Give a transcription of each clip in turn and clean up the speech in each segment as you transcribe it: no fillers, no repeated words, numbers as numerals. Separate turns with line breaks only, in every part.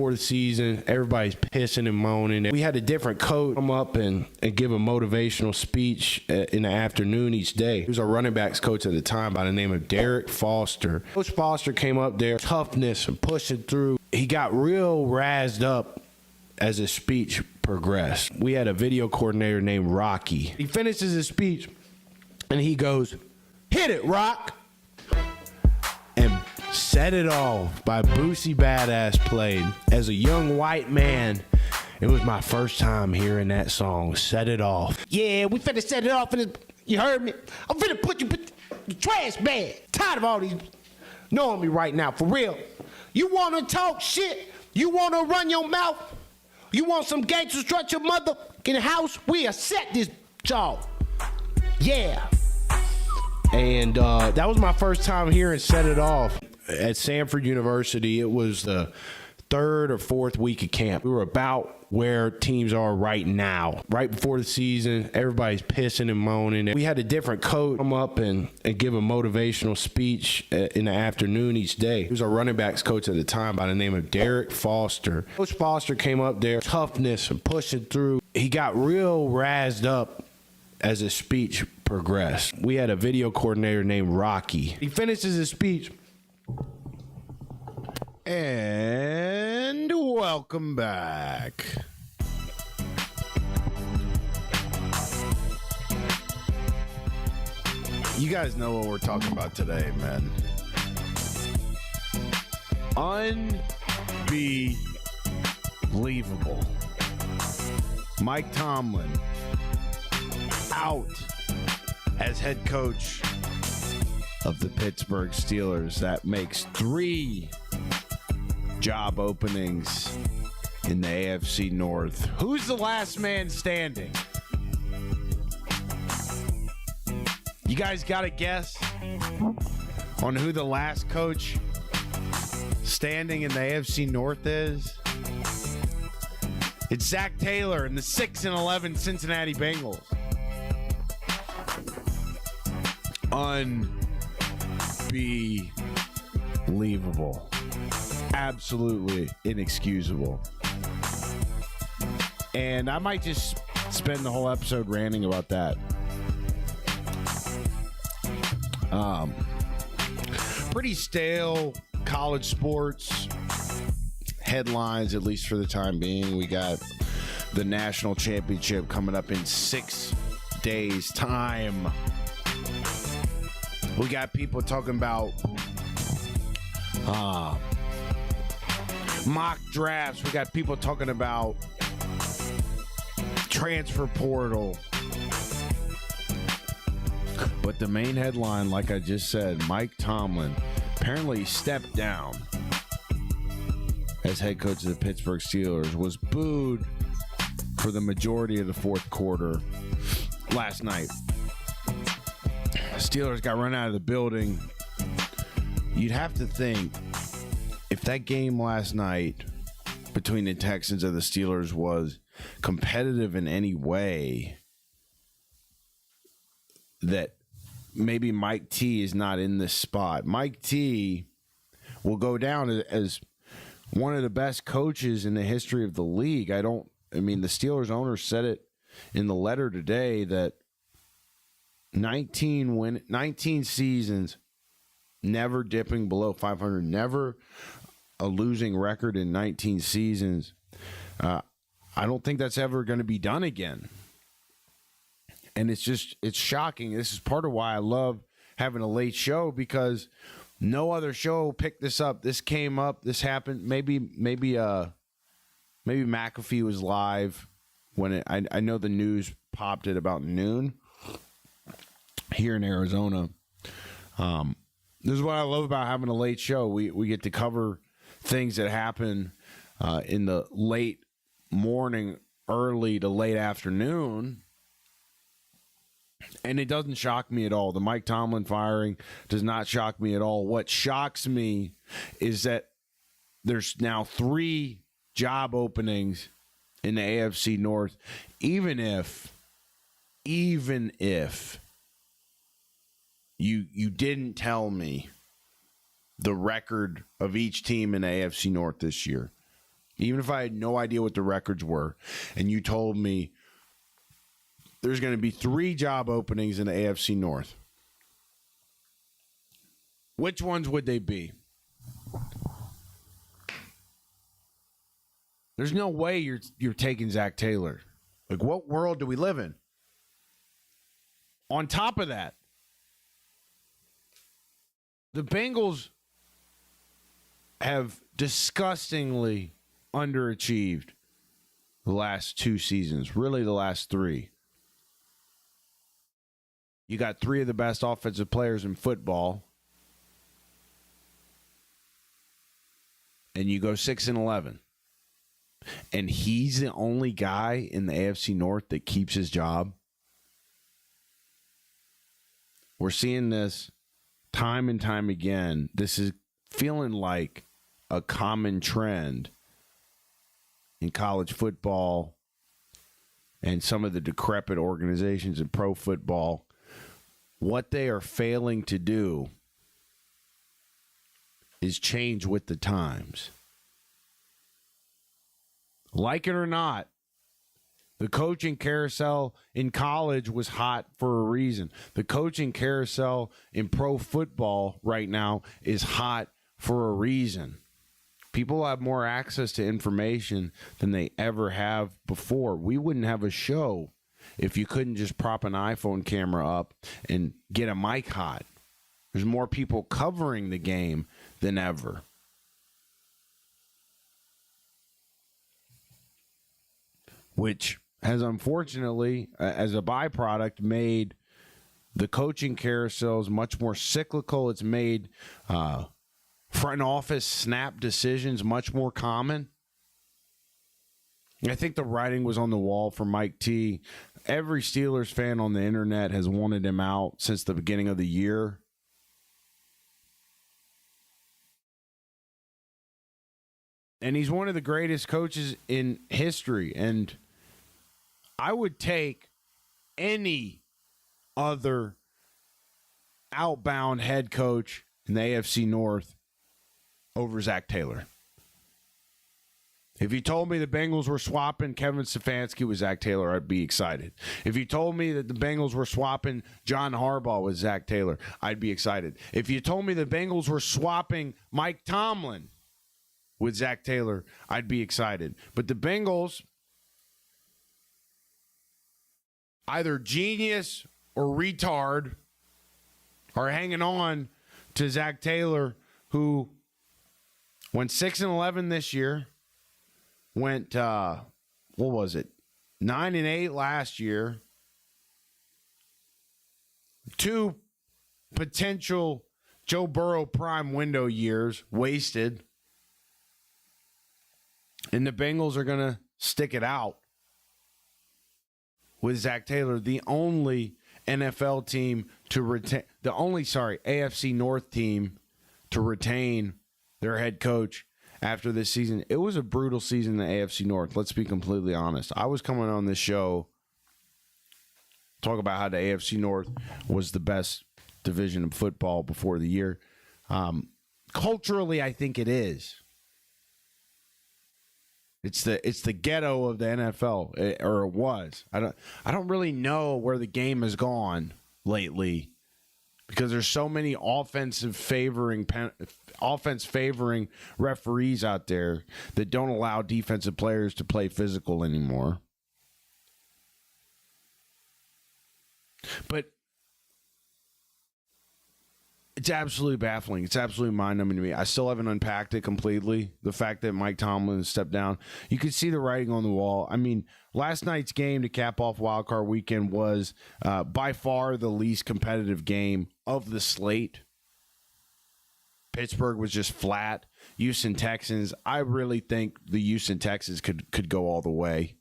before the season. Everybody's pissing and moaning. We had a different coach come up and give a motivational speech in the afternoon each day. He was our running backs coach at the time by the name of Derek Foster. Coach Foster came up there, toughness and pushing through. He got real razzed up as his speech progressed. We had a video coordinator named Rocky. He finishes his speech and he goes, "Hit it, Rock!" And Set It Off by Boosie Badass played. As a young white man, it was my first time hearing that song, Set It Off. Yeah, we finna set it off. You heard me? I'm finna put you in the trash bag. Tired of all these knowing me right now, for real. You wanna talk shit? You wanna run your mouth? You want some gangsters strut your motherfucking house? We'll set this job. Yeah. And that was my first time hearing Set It Off. At Samford University, it was the third or fourth week of camp. We were about where teams are right now. Right before the season, everybody's pissing and moaning. We had a different coach come up and give a motivational speech in the afternoon each day. He was our running backs coach at the time by the name of Derek Foster. Coach Foster came up there, toughness and pushing through. He got real razzed up as his speech progressed. We had a video coordinator named Rocky. He finishes his speech.
And welcome back. You guys know what we're talking about today, man. Unbelievable. Mike Tomlin out as head coach of the Pittsburgh Steelers. That makes 3 job openings in the AFC North. Who's the last man standing? You guys got a guess on who the last coach standing in the AFC North is? It's Zach Taylor and the 6-11 Cincinnati Bengals. Unbelievable. Absolutely inexcusable. And I might just spend the whole episode ranting about that. Pretty stale college sports headlines, at least for the time being. We got the national championship coming up in 6 days' time. We got people talking about mock drafts. We got people talking about transfer portal. But the main headline, like I just said, Mike Tomlin apparently stepped down as head coach of the Pittsburgh Steelers, was booed for the majority of the fourth quarter last night. Steelers got run out of the building. You'd have to think, if that game last night between the Texans and the Steelers was competitive in any way, that maybe Mike T is not in this spot. Mike T will go down as one of the best coaches in the history of the league. I mean, the Steelers owner said it in the letter today that 19 seasons, never dipping below 500, never a losing record in 19 seasons. I don't think that's ever going to be done again. And it's shocking. This is part of why I love having a late show, because no other show picked this up. This came up. This happened. Maybe McAfee was live when I know the news popped at about noon here in Arizona. This is what I love about having a late show. We get to cover things that happen in the late morning, early to late afternoon. And it doesn't shock me at all. The Mike Tomlin firing does not shock me at all. What shocks me is that there's now 3 job openings in the AFC North, even if you didn't tell me the record of each team in the AFC North this year. even if I had no idea what the records were, and you told me there's going to be 3 job openings in the AFC North, which ones would they be? There's no way you're taking Zach Taylor. Like, what world do we live in? On top of that, the Bengals have disgustingly underachieved the last 2 seasons, really the last 3. You got 3 of the best offensive players in football, and you go 6-11. And he's the only guy in the AFC North that keeps his job. We're seeing this time and time again. This is feeling like a common trend in college football and some of the decrepit organizations in pro football. What they are failing to do is change with the times. Like it or not, the coaching carousel in college was hot for a reason. The coaching carousel in pro football right now is hot for a reason. People have more access to information than they ever have before. We wouldn't have a show if you couldn't just prop an iPhone camera up and get a mic hot. There's more people covering the game than ever. Which has unfortunately, as a byproduct, made the coaching carousels much more cyclical. It's made front office snap decisions much more common. I think the writing was on the wall for Mike T. Every Steelers fan on the internet has wanted him out since the beginning of the year. And he's one of the greatest coaches in history. And I would take any other outbound head coach in the AFC North over Zach Taylor. If you told me the Bengals were swapping Kevin Stefanski with Zach Taylor, I'd be excited. If you told me that the Bengals were swapping John Harbaugh with Zach Taylor, I'd be excited. If you told me the Bengals were swapping Mike Tomlin with Zach Taylor, I'd be excited. But the Bengals, either genius or retard, are hanging on to Zach Taylor, who went 6-11 this year, went 9-8 last year, 2 potential Joe Burrow prime window years wasted, and the Bengals are going to stick it out with Zach Taylor, the only NFL team to retain, AFC North team to retain their head coach after this season. It was a brutal season in the AFC North. Let's be completely honest. I was coming on this show talk about how the AFC North was the best division of football before the year. Culturally, I think it is. It's the ghetto of the NFL, or it was. I don't really know where the game has gone lately, because there's so many offense favoring referees out there that don't allow defensive players to play physical anymore. But it's absolutely baffling. It's absolutely mind-numbing to me. I still haven't unpacked it completely. The fact that Mike Tomlin stepped down. You could see the writing on the wall. I mean, last night's game to cap off Wildcard Weekend was by far the least competitive game of the slate. Pittsburgh was just flat. Houston Texans, I really think the Houston Texans could go all the way.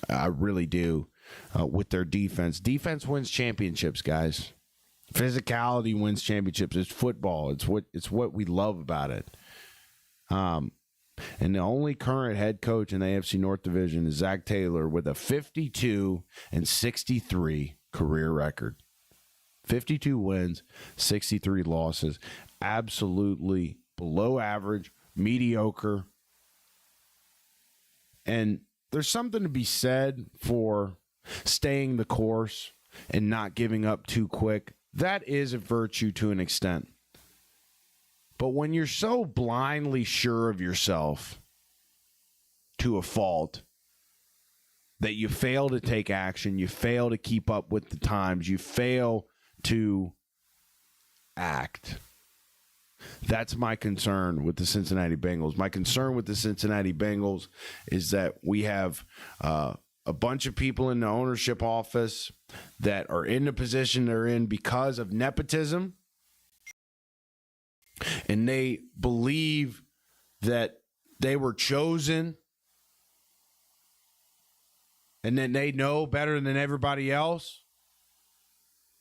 I really do, with their defense. Defense wins championships, guys. Physicality wins championships. It's football. It's what we love about it. And the only current head coach in the AFC North Division is Zach Taylor with a 52-63 career record. 52 wins, 63 losses. Absolutely below average, mediocre. And there's something to be said for staying the course and not giving up too quick. That is a virtue to an extent. But when you're so blindly sure of yourself to a fault that you fail to take action, you fail to keep up with the times, you fail to act. That's my concern with the Cincinnati Bengals. My concern with the Cincinnati Bengals is that we have a bunch of people in the ownership office that are in the position they're in because of nepotism, and they believe that they were chosen and then they know better than everybody else.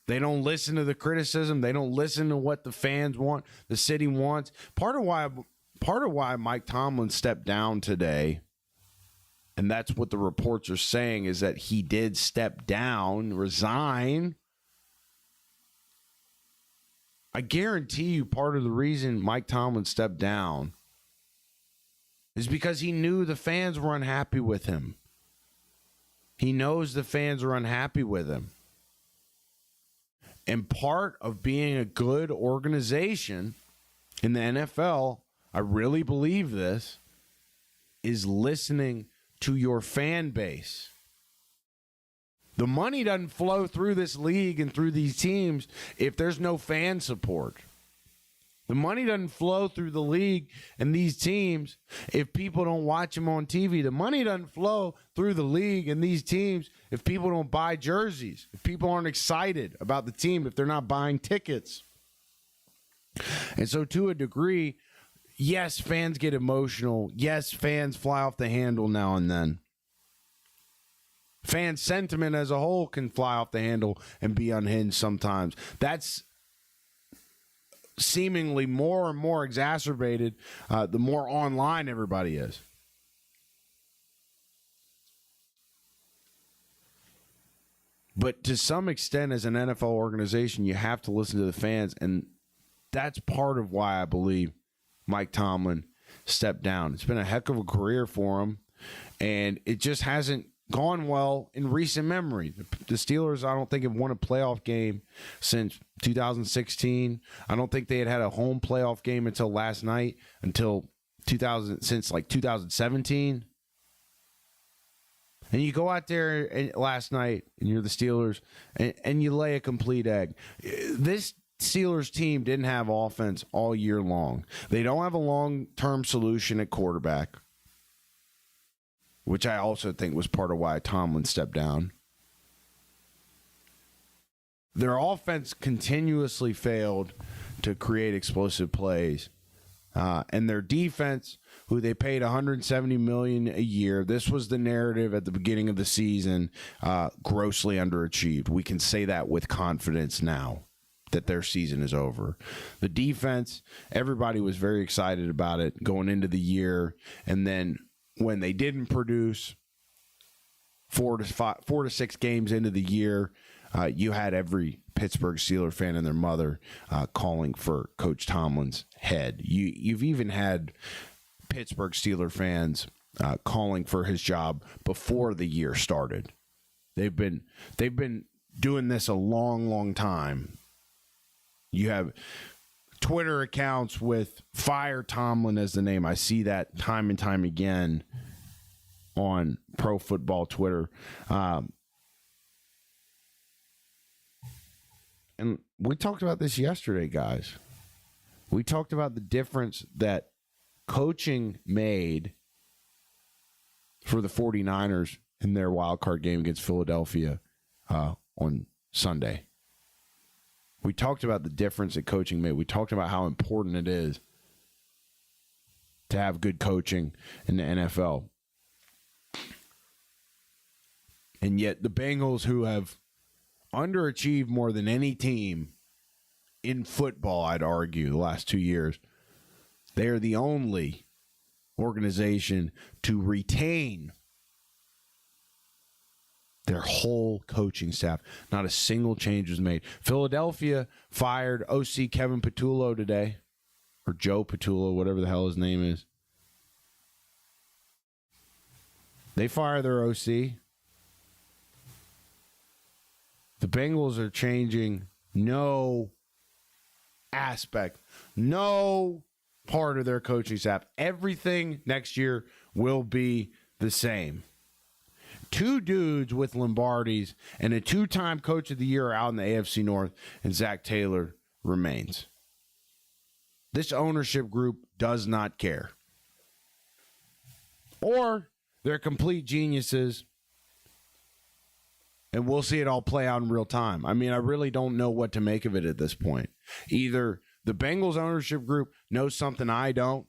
They don't listen to the criticism. They don't listen to what the fans want, the city wants. Part of why Mike Tomlin stepped down today, and that's what the reports are saying, is that he did step down, resign. I guarantee you part of the reason Mike Tomlin stepped down is because he knew the fans were unhappy with him. He knows the fans are unhappy with him. And part of being a good organization in the NFL, I really believe this, is listening to your fan base. The money doesn't flow through this league and through these teams if there's no fan support. The money doesn't flow through the league and these teams if people don't watch them on TV. The money doesn't flow through the league and these teams if people don't buy jerseys, if people aren't excited about the team, if they're not buying tickets. And so to a degree, yes, fans get emotional. Yes, fans fly off the handle now and then. Fan sentiment as a whole can fly off the handle and be unhinged sometimes. That's seemingly more and more exacerbated the more online everybody is. But to some extent, as an NFL organization, you have to listen to the fans, and that's part of why I believe Mike Tomlin stepped down. It's been a heck of a career for him, and it just hasn't gone well in recent memory. The Steelers, I don't think, have won a playoff game since 2016. I don't think they had a home playoff game until last night, since 2017. And you go out there last night, and you're the Steelers, and you lay a complete egg. This Steelers team didn't have offense all year long. They don't have a long-term solution at quarterback, which I also think was part of why Tomlin stepped down. Their offense continuously failed to create explosive plays. And their defense, who they paid $170 million a year, this was the narrative at the beginning of the season, grossly underachieved. We can say that with confidence now that their season is over. The defense, everybody was very excited about it going into the year, and then when they didn't produce 4 to 6 games into the year, you had every Pittsburgh Steelers fan and their mother calling for Coach Tomlin's head. You've even had Pittsburgh Steelers fans calling for his job before the year started. They've been doing this a long, long time. You have Twitter accounts with Fire Tomlin as the name. I see that time and time again on pro football Twitter. And we talked about this yesterday, guys. We talked about the difference that coaching made for the 49ers in their wild card game against Philadelphia on Sunday. We talked about the difference that coaching made. We talked about how important it is to have good coaching in the NFL. And yet the Bengals, who have underachieved more than any team in football, I'd argue, the last 2 years, they are the only organization to retain their whole coaching staff. Not a single change was made. Philadelphia fired OC Kevin Patullo today, or Joe Patullo, whatever the hell his name is. They fire their OC. The Bengals are changing no aspect, no part of their coaching staff. Everything next year will be the same. Two dudes with Lombardis and a two-time coach of the year out in the AFC North, and Zach Taylor remains. This ownership group does not care. Or they're complete geniuses, and we'll see it all play out in real time. I mean, I really don't know what to make of it at this point. Either the Bengals ownership group knows something I don't,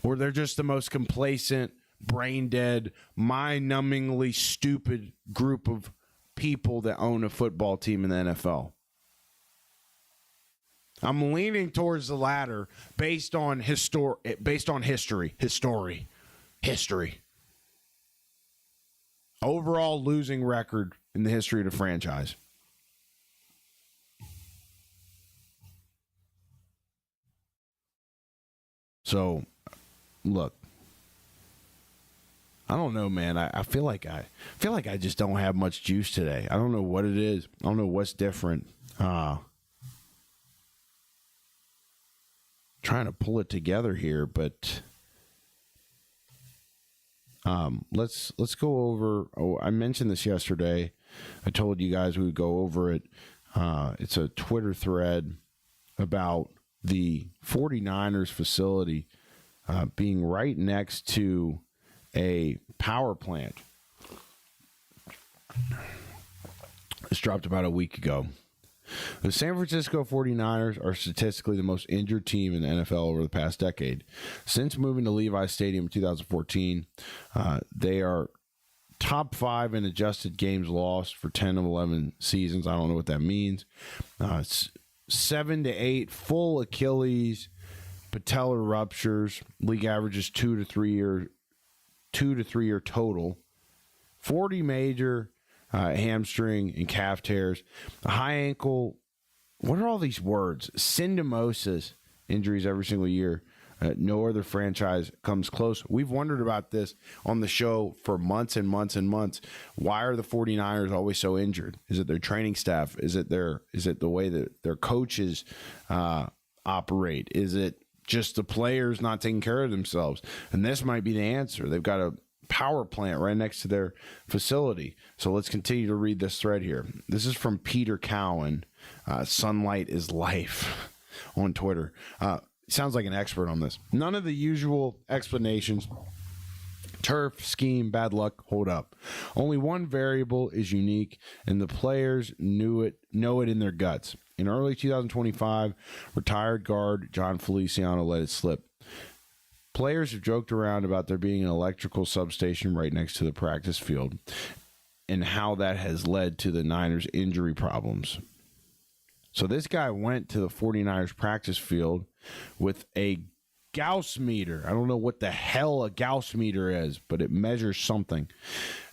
or they're just the most complacent, brain-dead, mind-numbingly stupid group of people that own a football team in the NFL. I'm leaning towards the latter based on history. Overall losing record in the history of the franchise. So, look, I don't know, man. I feel like I just don't have much juice today. I don't know what it is. I don't know what's different. Trying to pull it together here, but let's go over. Oh, I mentioned this yesterday. I told you guys we would go over it. It's a Twitter thread about the 49ers facility being right next to a power plant. This dropped about a week ago. The San Francisco 49ers are statistically the most injured team in the NFL over the past decade. Since moving to Levi's Stadium in 2014, they are top 5 in adjusted games lost for 10 of 11 seasons. I don't know what that means. 7 to 8 full Achilles, patellar ruptures. League averages 2 to 3 year total. 40 major hamstring and calf tears, a high ankle. What are all these words? Syndesmosis injuries every single year. No other franchise comes close. We've wondered about this on the show for months and months and months. Why are the 49ers always so injured? Is it their training staff? Is it the way that their coaches operate? Is it just the players not taking care of themselves? And this might be the answer. They've got a power plant right next to their facility. So let's continue to read this thread here. This is from Peter Cowan, Sunlight is Life on Twitter. Sounds like an expert on this. None of the usual explanations, turf, scheme, bad luck, hold up. Only one variable is unique, and the players know it in their guts. In early 2025, retired guard John Feliciano let it slip. Players have joked around about there being an electrical substation right next to the practice field and how that has led to the Niners' injury problems. So this guy went to the 49ers practice field with a Gauss meter. I don't know what the hell a Gauss meter is, but it measures something.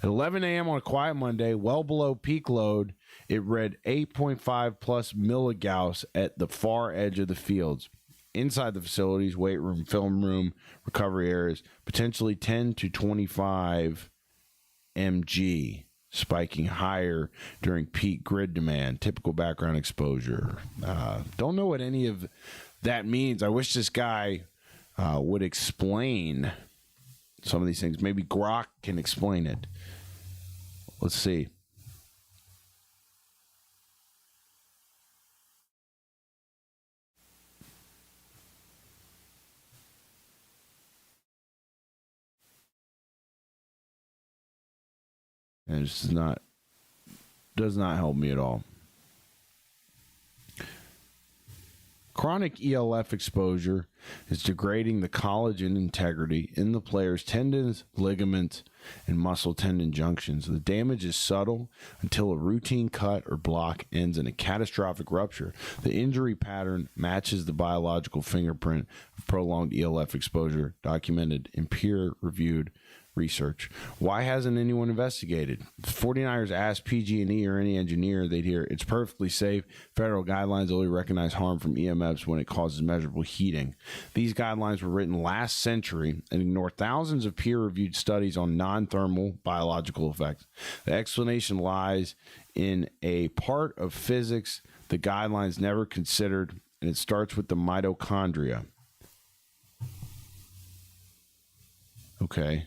At 11 a.m. on a quiet Monday, well below peak load, it read 8.5 plus milligauss at the far edge of the fields. Inside the facilities, weight room, film room, recovery areas, potentially 10 to 25 mg, spiking higher during peak grid demand, typical background exposure. Don't know what any of that means. I wish this guy would explain some of these things. Maybe Grok can explain it. Let's see. And it does not help me at all. Chronic ELF exposure is degrading the collagen integrity in the player's tendons, ligaments, and muscle tendon junctions. The damage is subtle until a routine cut or block ends in a catastrophic rupture. The injury pattern matches the biological fingerprint of prolonged ELF exposure documented in peer-reviewed research. Why hasn't anyone investigated? The 49ers asked PG&E or any engineer, they'd hear it's perfectly safe. Federal guidelines only recognize harm from EMFs when it causes measurable heating. These guidelines were written last century and ignore thousands of peer-reviewed studies on non-thermal biological effects. The explanation lies in a part of physics the guidelines never considered, and it starts with the mitochondria. Okay.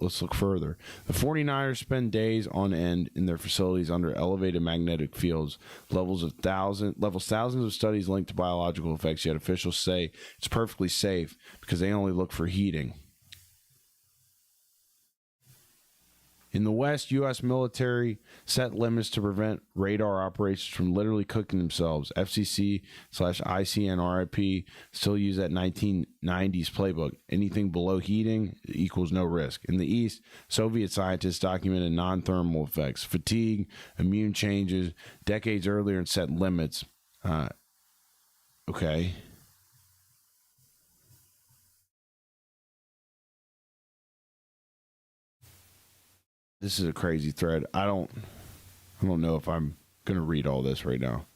Let's look further. The 49ers spend days on end in their facilities under elevated magnetic fields, levels thousands of studies linked to biological effects, yet officials say it's perfectly safe because they only look for heating. In the West, U.S. military set limits to prevent radar operations from literally cooking themselves. FCC/ICNRIP still use that 1990s playbook. Anything below heating equals no risk. In the East, Soviet scientists documented non-thermal effects, fatigue, immune changes decades earlier and set limits. Okay. This is a crazy thread. I don't know if I'm going to read all this right now.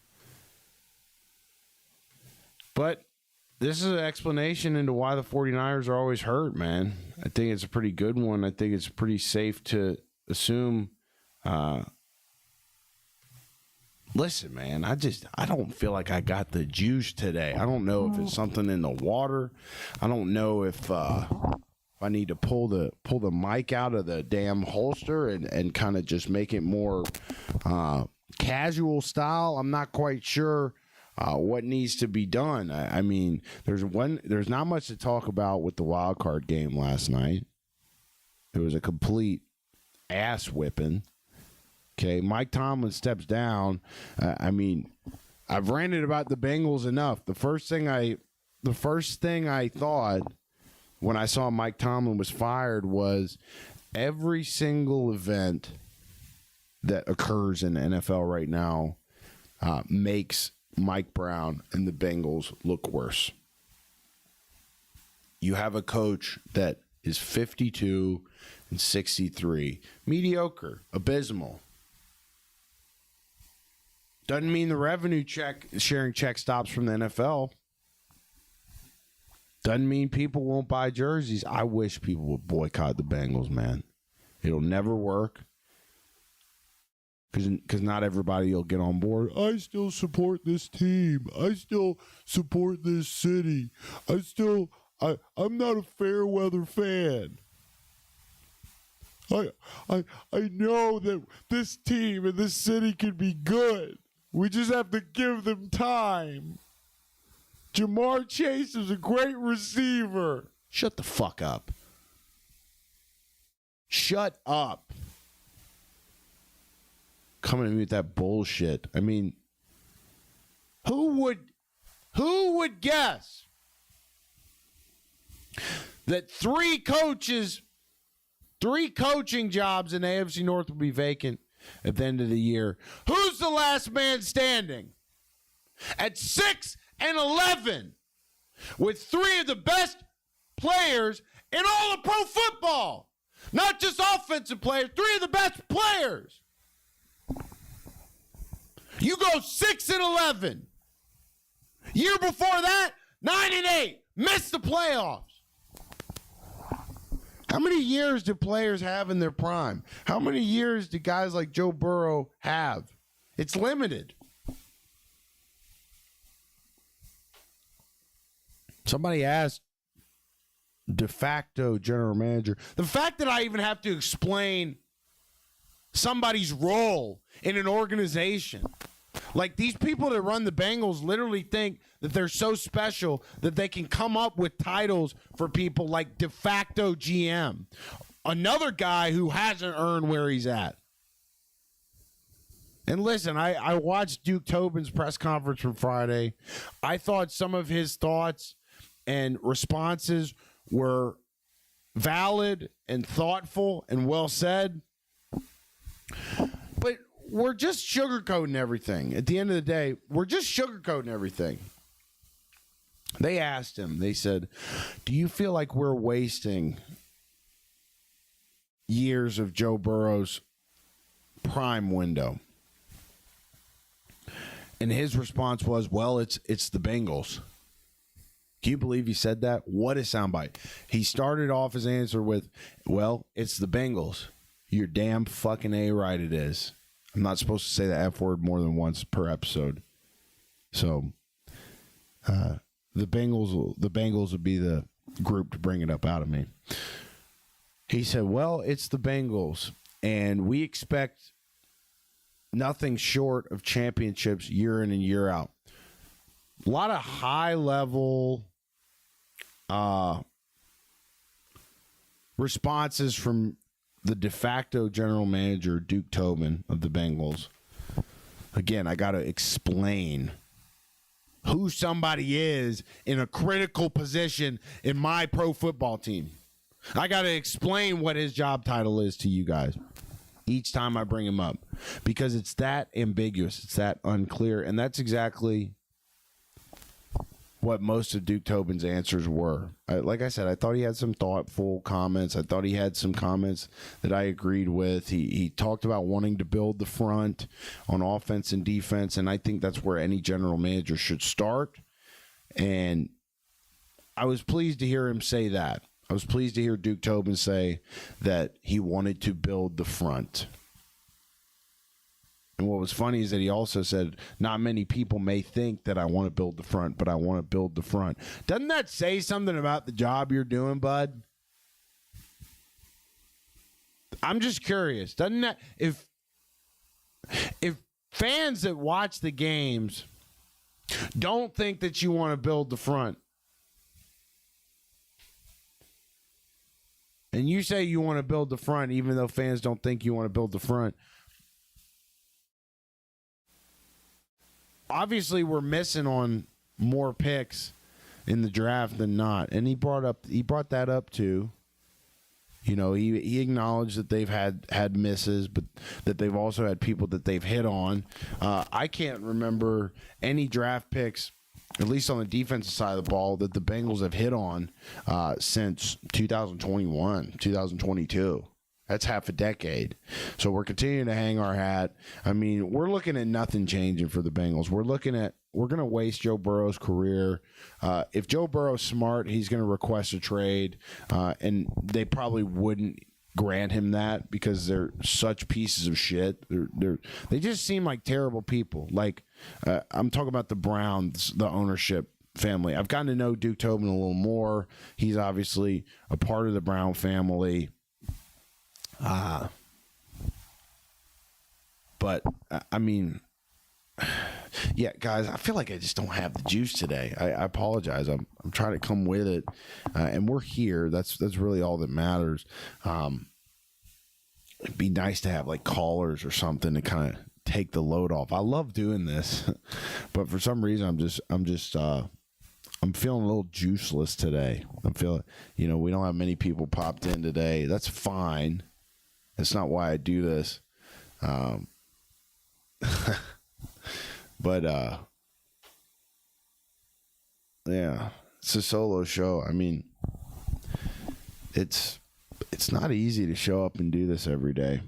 But this is an explanation into why the 49ers are always hurt, man. I think it's a pretty good one. I think it's pretty safe to assume. Listen, man, I don't feel like I got the juice today. I don't know if it's something in the water. I don't know if I need to pull the mic out of the damn holster and kind of just make it more casual style. I'm not quite sure what needs to be done. I mean, there's not much to talk about with the wild card game last night. It was a complete ass whipping. Okay, Mike Tomlin steps down. I mean, I've ranted about the Bengals enough. The first thing I thought when I saw Mike Tomlin was fired was every single event that occurs in the NFL right now makes Mike Brown and the Bengals look worse. You have a coach that is 52-63, mediocre, abysmal. Doesn't mean the revenue sharing check stops from the NFL. Doesn't mean people won't buy jerseys. I wish people would boycott the Bengals, man. It'll never work because not everybody will get on board. I still support this team. I still support this city. I'm not a fair weather fan. I know that this team and this city can be good. We just have to give them time. Jamar Chase is a great receiver. Shut the fuck up. Shut up. Coming at me with that bullshit. I mean, who would guess that three coaching jobs in AFC North will be vacant at the end of the year? Who's the last man standing? At 6-11, with three of the best players in all of pro football. Not just offensive players, three of the best players. You go 6-11. Year before that, 9-8. Missed the playoffs. How many years do players have in their prime? How many years do guys like Joe Burrow have? It's limited. Somebody asked de facto general manager. The fact that I even have to explain somebody's role in an organization. Like, these people that run the Bengals literally think that they're so special that they can come up with titles for people like de facto GM. Another guy who hasn't earned where he's at. And listen, I watched Duke Tobin's press conference from Friday. I thought some of his thoughts and responses were valid and thoughtful and well said. But we're just sugarcoating everything. At the end of the day, we're just sugarcoating everything. They asked him, they said, do you feel like we're wasting years of Joe Burrow's prime window? And his response was, well, it's the Bengals. Can you believe he said that? What a soundbite. He started off his answer with, well, it's the Bengals. You're damn fucking A right it is. I'm not supposed to say the F word more than once per episode. So the Bengals would be the group to bring it up out of me. He said, well, it's the Bengals, and we expect nothing short of championships year in and year out. A lot of high-level responses from the de facto general manager, Duke Tobin, of the Bengals. Again, I got to explain who somebody is in a critical position in my pro football team. I got to explain what his job title is to you guys each time I bring him up, because it's that ambiguous, it's that unclear, and that's exactly what most of Duke Tobin's answers were. Like I said, I thought he had some thoughtful comments. I thought he had some comments that I agreed with. He talked about wanting to build the front on offense and defense, and I think that's where any general manager should start. And I was pleased to hear him say that. I was pleased to hear Duke Tobin say that he wanted to build the front. And what was funny is that he also said, not many people may think that I want to build the front, but I want to build the front. Doesn't that say something about the job you're doing, bud? I'm just curious. Doesn't that, if fans that watch the games don't think that you want to build the front, and you say you want to build the front even though fans don't think you want to build the front, obviously we're missing on more picks in the draft than not. And he brought that up too. You know, he acknowledged that they've had misses, but that they've also had people that they've hit on. I can't remember any draft picks, at least on the defensive side of the ball, that the Bengals have hit on since 2021, 2022. That's half a decade. So we're continuing to hang our hat. I mean, we're looking at nothing changing for the Bengals. We're going to waste Joe Burrow's career. If Joe Burrow's smart, he's going to request a trade, and they probably wouldn't grant him that because they're such pieces of shit. They just seem like terrible people. Like, I'm talking about the Browns, the ownership family. I've gotten to know Duke Tobin a little more. He's obviously a part of the Brown family. But I mean, yeah, guys, I feel like I just don't have the juice today. I apologize. I'm trying to come with it, and we're here. That's really all that matters. It'd be nice to have like callers or something to kind of take the load off. I love doing this, but for some reason I'm feeling a little juiceless today. I'm feeling, we don't have many people popped in today. That's fine. That's not why I do this. But yeah, it's a solo show. I mean, it's not easy to show up and do this every day.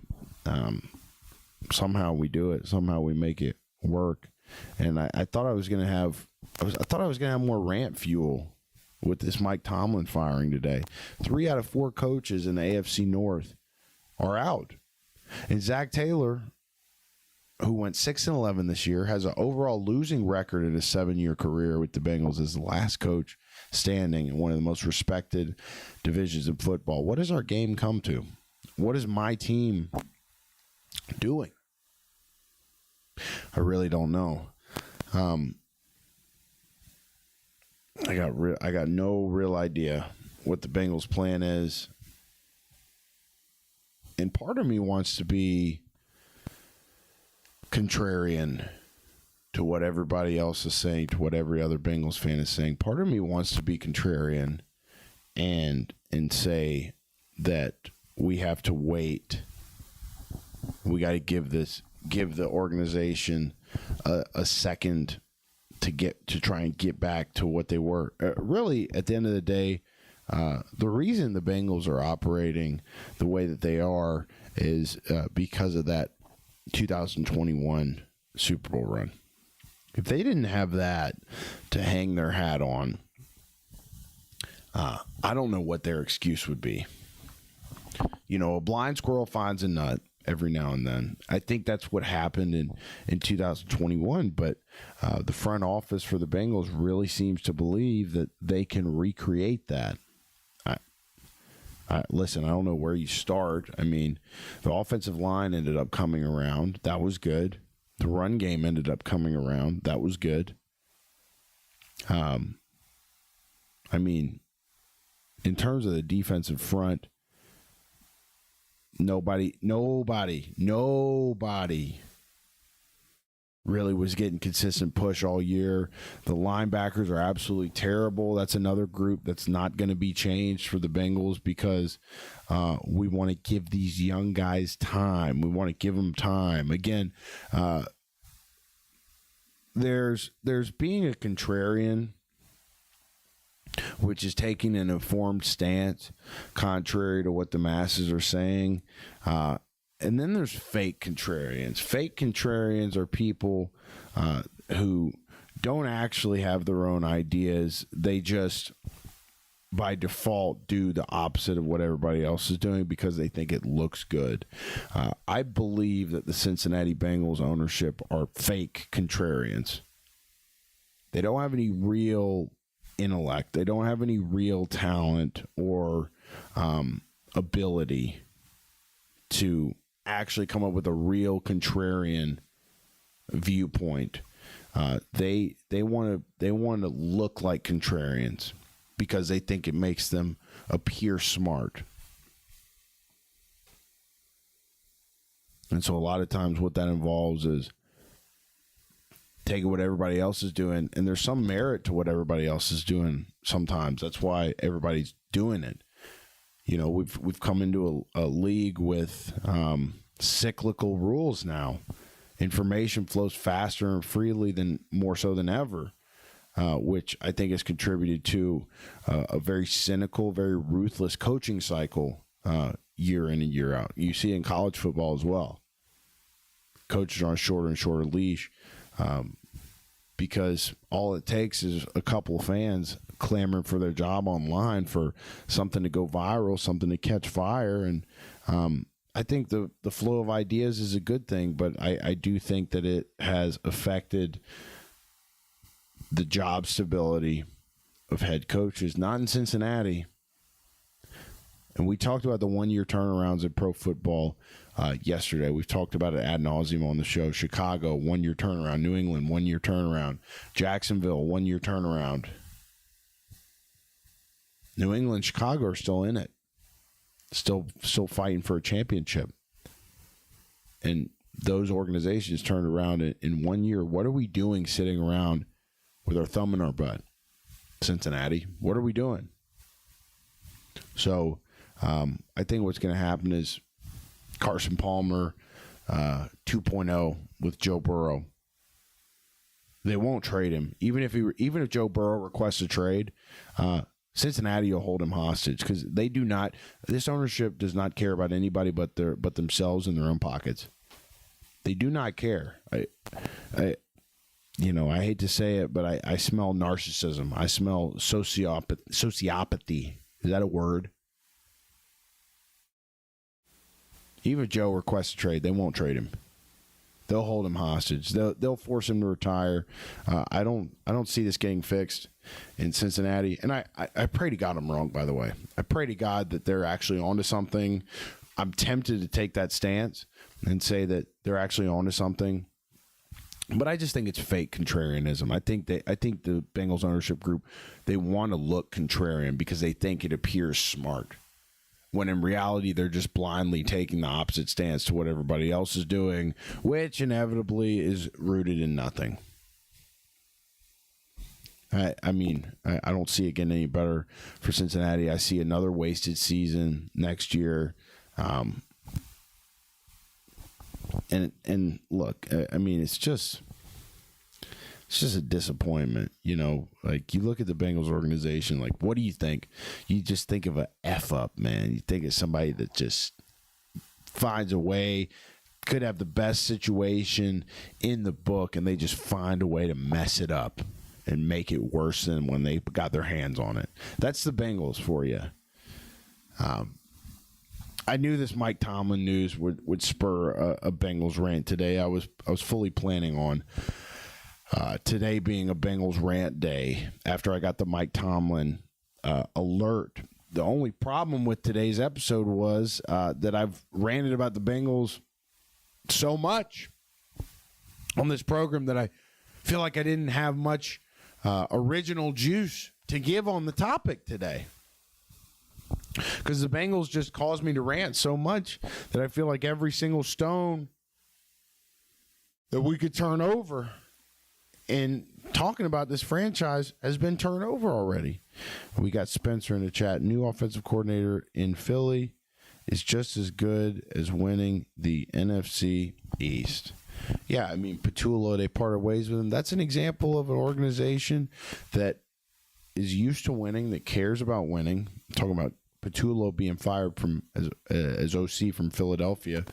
Somehow we do it. Somehow we make it work. And I thought I was gonna have more rant fuel with this Mike Tomlin firing today. 3 out of 4 coaches in the AFC North are out. And Zach Taylor, who went 6-11 this year, has an overall losing record in his 7-year career with the Bengals as the last coach standing in one of the most respected divisions in football. What does our game come to? What is my team doing? I really don't know. I got no real idea what the Bengals' plan is. And part of me wants to be contrarian to what everybody else is saying, to what every other Bengals fan is saying. Part of me wants to be contrarian and say that we have to wait. We got to give the organization a second to try and get back to what they were. Really, at the end of the day, the reason the Bengals are operating the way that they are is because of that 2021 Super Bowl run. If they didn't have that to hang their hat on, I don't know what their excuse would be. You know, a blind squirrel finds a nut every now and then. I think that's what happened in 2021, but the front office for the Bengals really seems to believe that they can recreate that. Listen, I don't know where you start. I mean, the offensive line ended up coming around. That was good. The run game ended up coming around. That was good. I mean, in terms of the defensive front, nobody really was getting consistent push all year. The linebackers are absolutely terrible. That's another group that's not going to be changed for the Bengals because we want to give these young guys time. We want to give them time. Again, there's being a contrarian, which is taking an informed stance contrary to what the masses are saying. And then there's fake contrarians. Fake contrarians are people who don't actually have their own ideas. They just, by default, do the opposite of what everybody else is doing because they think it looks good. I believe that the Cincinnati Bengals ownership are fake contrarians. They don't have any real intellect. They don't have any real talent or ability to actually come up with a real contrarian viewpoint. They want to look like contrarians because they think it makes them appear smart. And so a lot of times what that involves is taking what everybody else is doing, and there's some merit to what everybody else is doing sometimes. That's why everybody's doing it. You know, we've come into a league with cyclical rules now. Information flows faster and freely more so than ever, which I think has contributed to a very cynical, very ruthless coaching cycle year in and year out. You see it in college football as well. Coaches are on a shorter and shorter leash because all it takes is a couple of fans clamoring for their job online for something to go viral, something to catch fire. And I think the flow of ideas is a good thing, but I do think that it has affected the job stability of head coaches, not in Cincinnati. And we talked about the one-year turnarounds in pro football yesterday. We've talked about it ad nauseum on the show. Chicago, one-year turnaround. New England, one-year turnaround. Jacksonville, one-year turnaround. New England, Chicago are still in it. Still fighting for a championship. And those organizations turned around in 1 year. What are we doing sitting around with our thumb in our butt? Cincinnati, what are we doing? So I think what's going to happen is Carson Palmer 2.0 with Joe Burrow. They won't trade him. Even if Joe Burrow requests a trade, Cincinnati will hold him hostage because they do not. This ownership does not care about anybody but themselves and their own pockets. They do not care. I hate to say it, but I smell narcissism. I smell sociopathy. Is that a word? Even if Joe requests a trade, they won't trade him. They'll hold him hostage. They'll force him to retire. I don't see this getting fixed in Cincinnati. And I pray to God I'm wrong, by the way. I pray to God that they're actually onto something. I'm tempted to take that stance and say that they're actually onto something. But I just think it's fake contrarianism. I think the Bengals ownership group, they want to look contrarian because they think it appears smart. When in reality, they're just blindly taking the opposite stance to what everybody else is doing, which inevitably is rooted in nothing. I don't see it getting any better for Cincinnati. I see another wasted season next year. And look, it's just, It's just a disappointment, Like, you look at the Bengals organization, like, what do you think? You just think of a F up, man. You think of somebody that just finds a way, could have the best situation in the book, and they just find a way to mess it up and make it worse than when they got their hands on it. That's the Bengals for you. I knew this Mike Tomlin news would spur a Bengals rant today. I was fully planning on today being a Bengals rant day after I got the Mike Tomlin alert. The only problem with today's episode was that I've ranted about the Bengals so much on this program that I feel like I didn't have much original juice to give on the topic today. Because the Bengals just caused me to rant so much that I feel like every single stone that we could turn over in talking about this franchise has been turned over already. We got Spencer in the chat. New offensive coordinator in Philly is just as good as winning the NFC East. Yeah, I mean, Petula, they parted ways with him. That's an example of an organization that is used to winning, that cares about winning. I'm talking about Petula being fired from as OC from Philadelphia.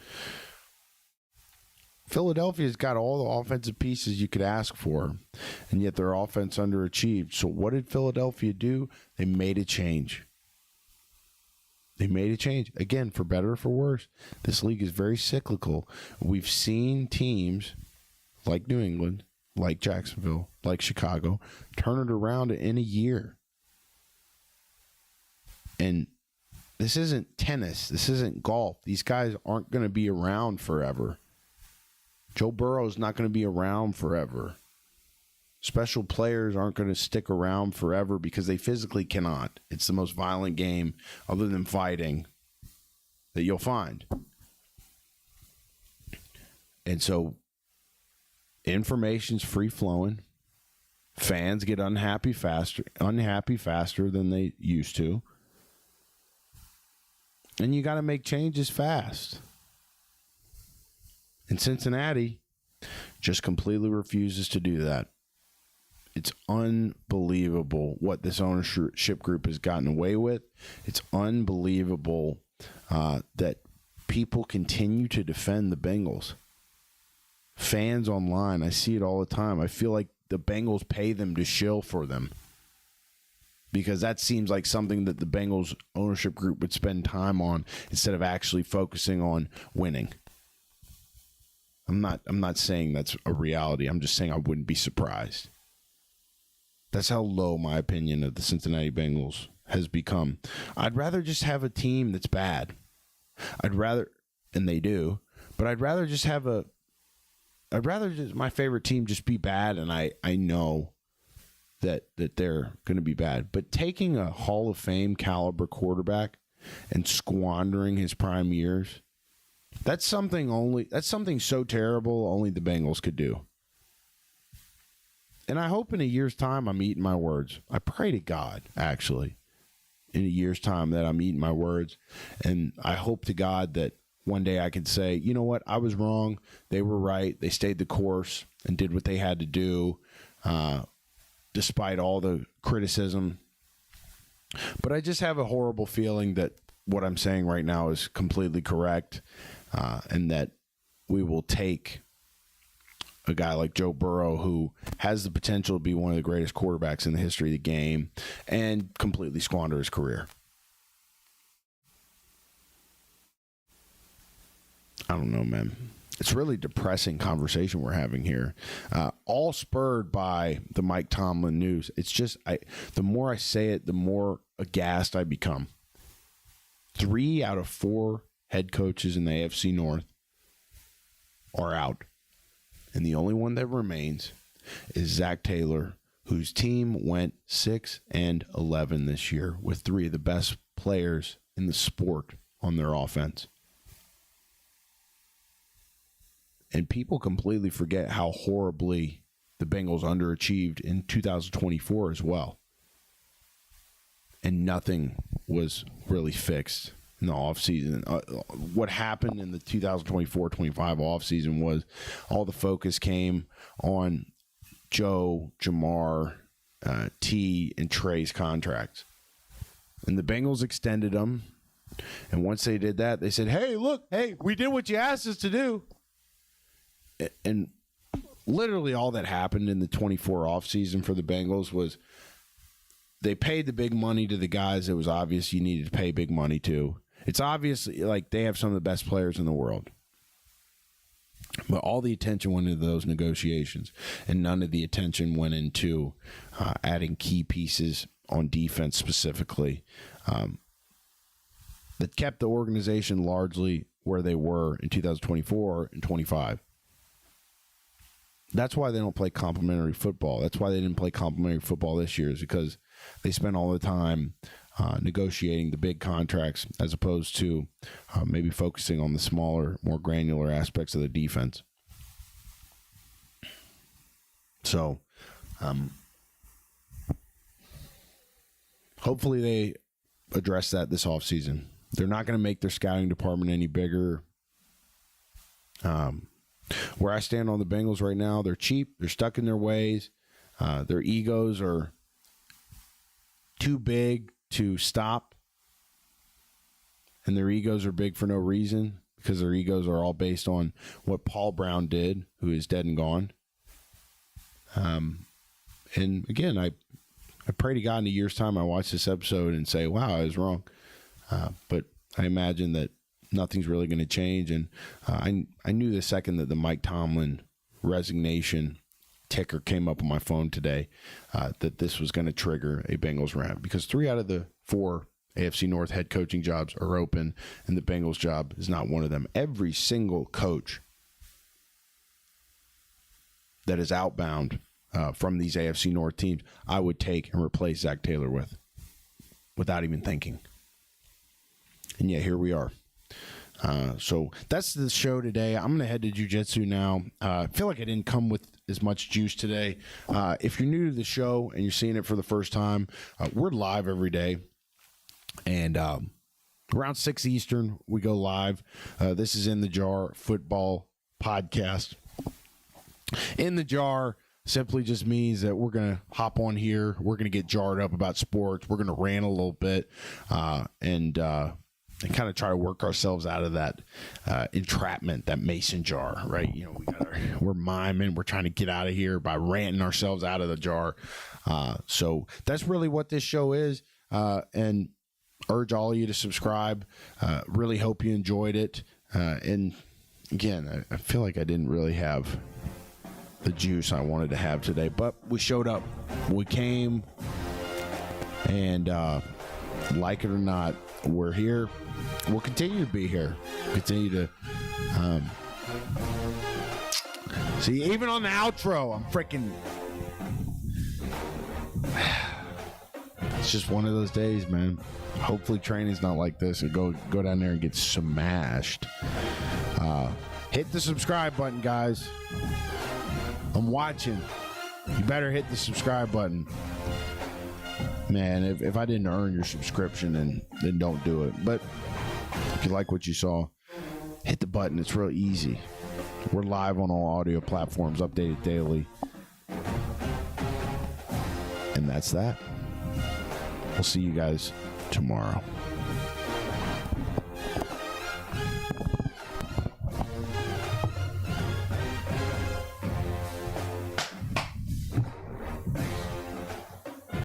Philadelphia's got all the offensive pieces you could ask for, and yet their offense underachieved. So what did Philadelphia do? They made a change. They made a change. Again, for better or for worse, this league is very cyclical. We've seen teams like New England, like Jacksonville, like Chicago, turn it around in a year. And this isn't tennis. This isn't golf. These guys aren't going to be around forever. Joe Burrow is not going to be around forever. Special players aren't going to stick around forever because they physically cannot. It's the most violent game, other than fighting, that you'll find. And so, information's free flowing. Fans get unhappy faster than they used to. And you got to make changes fast. And Cincinnati just completely refuses to do that. It's unbelievable what this ownership group has gotten away with. It's unbelievable that people continue to defend the Bengals. Fans online, I see it all the time. I feel like the Bengals pay them to shill for them, because that seems like something that the Bengals ownership group would spend time on instead of actually focusing on winning. I'm not saying that's a reality. I'm just saying I wouldn't be surprised. That's how low my opinion of the Cincinnati Bengals has become. I'd rather just have a team that's bad. And they do, but I'd rather just my favorite team just be bad, and I know that they're going to be bad. But taking a Hall of Fame caliber quarterback and squandering his prime years, that's something so terrible only the Bengals could do. And I hope in a year's time I'm eating my words. I pray to God, actually, in a year's time that I'm eating my words. And I hope to God that one day I can say, you know what, I was wrong. They were right. They stayed the course and did what they had to do, despite all the criticism. But I just have a horrible feeling that what I'm saying right now is completely correct, and that we will take a guy like Joe Burrow, who has the potential to be one of the greatest quarterbacks in the history of the game, and completely squander his career. I don't know, man. It's really depressing conversation we're having here, all spurred by the Mike Tomlin news. It's just, the more I say it, the more aghast I become. 3 out of 4 head coaches in the AFC North are out. And the only one that remains is Zach Taylor, whose team went 6-11 this year with 3 of the best players in the sport on their offense. And people completely forget how horribly the Bengals underachieved in 2024 as well. And nothing was really fixed in the offseason. What happened in the 2024-25 offseason was all the focus came on Joe, Jamar, T, and Trey's contracts. And the Bengals extended them. And once they did that, they said, hey, look, hey, we did what you asked us to do. And literally all that happened in the 24 offseason for the Bengals was they paid the big money to the guys that was obvious you needed to pay big money to. It's obviously like they have some of the best players in the world. But all the attention went into those negotiations, and none of the attention went into adding key pieces on defense specifically that kept the organization largely where they were in 2024 and 25. That's why they don't play complementary football. That's why they didn't play complementary football this year, is because they spent all the time negotiating the big contracts as opposed to maybe focusing on the smaller, more granular aspects of the defense. So, hopefully they address that this offseason. They're not going to make their scouting department any bigger. Where I stand on the Bengals right now, they're cheap. They're stuck in their ways. Their egos are too big to stop. And their egos are big for no reason, because their egos are all based on what Paul Brown did, who is dead and gone. And again, I pray to God in a year's time I watch this episode and say, wow, I was wrong. But I imagine that nothing's really going to change. And I knew the second that the Mike Tomlin resignation ticker came up on my phone today that this was going to trigger a Bengals rant, because 3 out of the 4 AFC North head coaching jobs are open, and the Bengals job is not one of them. Every single coach that is outbound from these AFC North teams, I would take and replace Zach Taylor with, without even thinking. And yet here we are. So that's the show today. I'm going to head to jiu-jitsu now. I feel like I didn't come with as much juice today. If you're new to the show and you're seeing it for the first time, we're live every day. And around 6 Eastern, we go live. This is In the Jar Football Podcast. In the Jar simply just means that we're going to hop on here. We're going to get jarred up about sports. We're going to rant a little bit and kind of try to work ourselves out of that entrapment, that mason jar, right? You know, we're miming. We're trying to get out of here by ranting ourselves out of the jar. So that's really what this show is. And urge all of you to subscribe. Really hope you enjoyed it. And again, I feel like I didn't really have the juice I wanted to have today, but we showed up. We came, and like it or not, we're here. We'll continue to be here. Continue to see, even on the outro, I'm freaking. It's just one of those days, man. Hopefully training's not like this, and go down there and get smashed. Hit the subscribe button, guys. I'm watching. You better hit the subscribe button. Man, if I didn't earn your subscription, then don't do it. But if you like what you saw, hit the button. It's real easy. We're live on all audio platforms, updated daily. And that's that. We'll see you guys tomorrow.